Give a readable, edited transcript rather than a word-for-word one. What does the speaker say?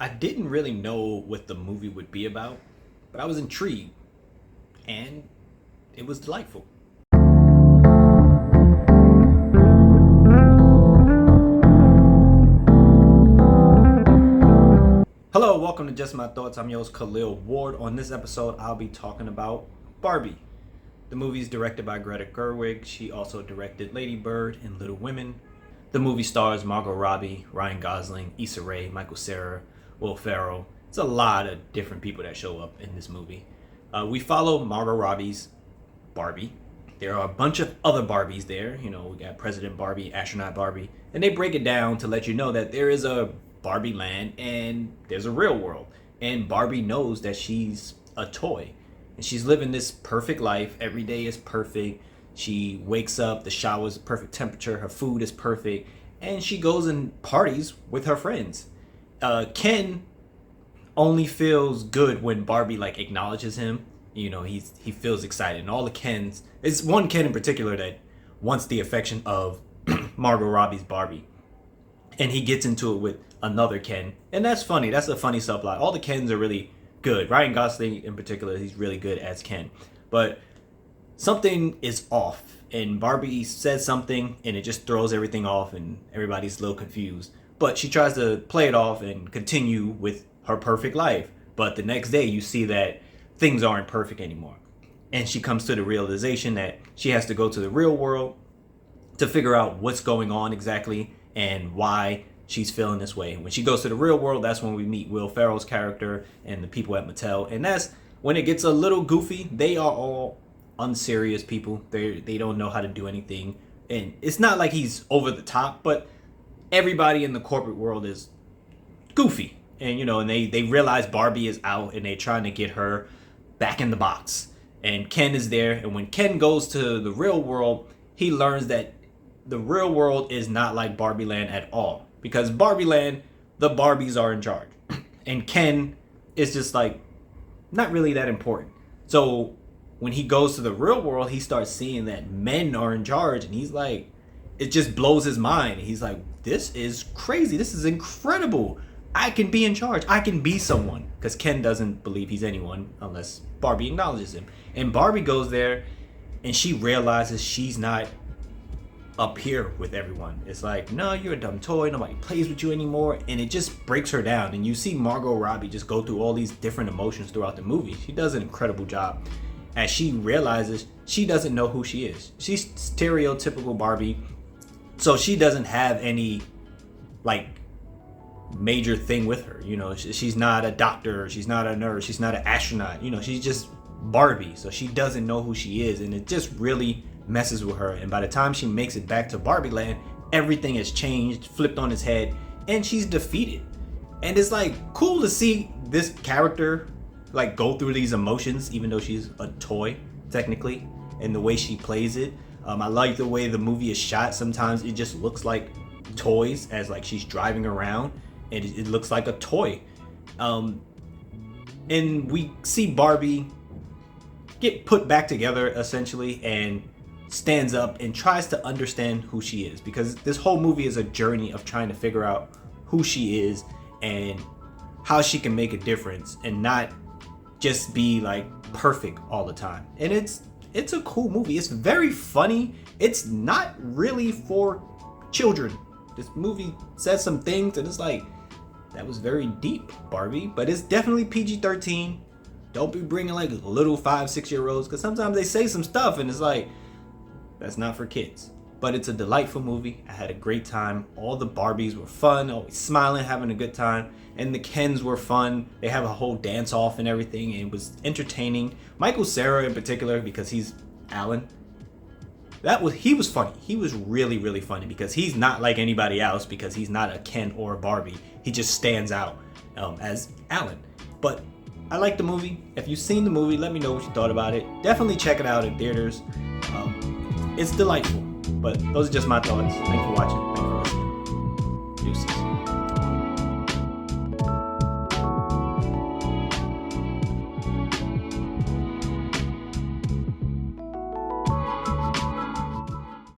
I didn't really know what the movie would be about, but I was intrigued, and it was delightful. Hello, welcome to Just My Thoughts. I'm your host Khaleel Ward. On this episode, I'll be talking about Barbie. The movie is directed by Greta Gerwig. She also directed Lady Bird and Little Women. The movie stars Margot Robbie, Ryan Gosling, Issa Rae, Michael Cera, Will Ferrell. It's a lot of different people that show up in this movie. We follow Margot Robbie's Barbie. There are a bunch of other Barbies there. You know, we got President Barbie, Astronaut Barbie, and they break it down to let you know that there is a Barbie Land and there's a real world. And Barbie knows that she's a toy. And she's living this perfect life. Every day is perfect. She wakes up, the shower's the perfect temperature, her food is perfect, and she goes and parties with her friends. Ken only feels good when Barbie acknowledges him. You know, he feels excited. And all the Kens, it's one Ken in particular that wants the affection of Margot Robbie's Barbie. And he gets into it with another Ken. And that's funny. That's a funny subplot. All the Kens are really good. Ryan Gosling in particular, he's really good as Ken. But something is off. And Barbie says something and it just throws everything off and everybody's a little confused. But she tries to play it off and continue with her perfect life. But the next day you see that things aren't perfect anymore. And she comes to the realization that she has to go to the real world to figure out what's going on exactly and why she's feeling this way. When she goes to the real world, that's when we meet Will Ferrell's character and the people at Mattel. And that's when it gets a little goofy. They are all unserious people. They don't know how to do anything. And it's not like he's over the top, but everybody in the corporate world is goofy. And, you know, and they realize Barbie is out and they're trying to get her back in the box. And Ken is there. And when Ken goes to the real world, he learns that the real world is not like Barbie Land at all. Because Barbie Land, the Barbies are in charge. And Ken is just not really that important. So when he goes to the real world, he starts seeing that men are in charge. And he's like, it just blows his mind. He's like, this is crazy. This is incredible. I can be in charge. I can be someone. Because Ken doesn't believe he's anyone unless Barbie acknowledges him. And Barbie goes there and she realizes she's not up here with everyone. It's like, no, you're a dumb toy. Nobody plays with you anymore. And it just breaks her down. And you see Margot Robbie just go through all these different emotions throughout the movie. She does an incredible job. As she realizes she doesn't know who she is. She's stereotypical Barbie. So she doesn't have any major thing with her. You know, she's not a doctor. She's not a nurse. She's not an astronaut. You know, she's just Barbie. So she doesn't know who she is. And it just really messes with her. And by the time she makes it back to Barbie Land, everything has changed, flipped on its head, and she's defeated. And it's cool to see this character go through these emotions, even though she's a toy technically, and the way she plays it. I like the way the movie is shot. Sometimes it just looks like toys as she's driving around and it looks like a toy. And we see Barbie get put back together essentially and stands up and tries to understand who she is, because this whole movie is a journey of trying to figure out who she is and how she can make a difference and not just be perfect all the time. And it's a cool movie. It's very funny. It's not really for children. This movie says some things and it's that was very deep, Barbie, but it's definitely PG-13. Don't be bringing little 5-6-year-olds, because sometimes they say some stuff and it's that's not for kids. But it's a delightful movie. I had a great time. All the Barbies were fun, always smiling, having a good time. And the Kens were fun. They have a whole dance off and everything. And it was entertaining. Michael Cera in particular, because he's Alan. He was funny. He was really, really funny because he's not like anybody else, because he's not a Ken or a Barbie. He just stands out as Alan. But I like the movie. If you've seen the movie, let me know what you thought about it. Definitely check it out in theaters. It's delightful. But those are just my thoughts. Thanks for watching. Thanks for listening. Deuces.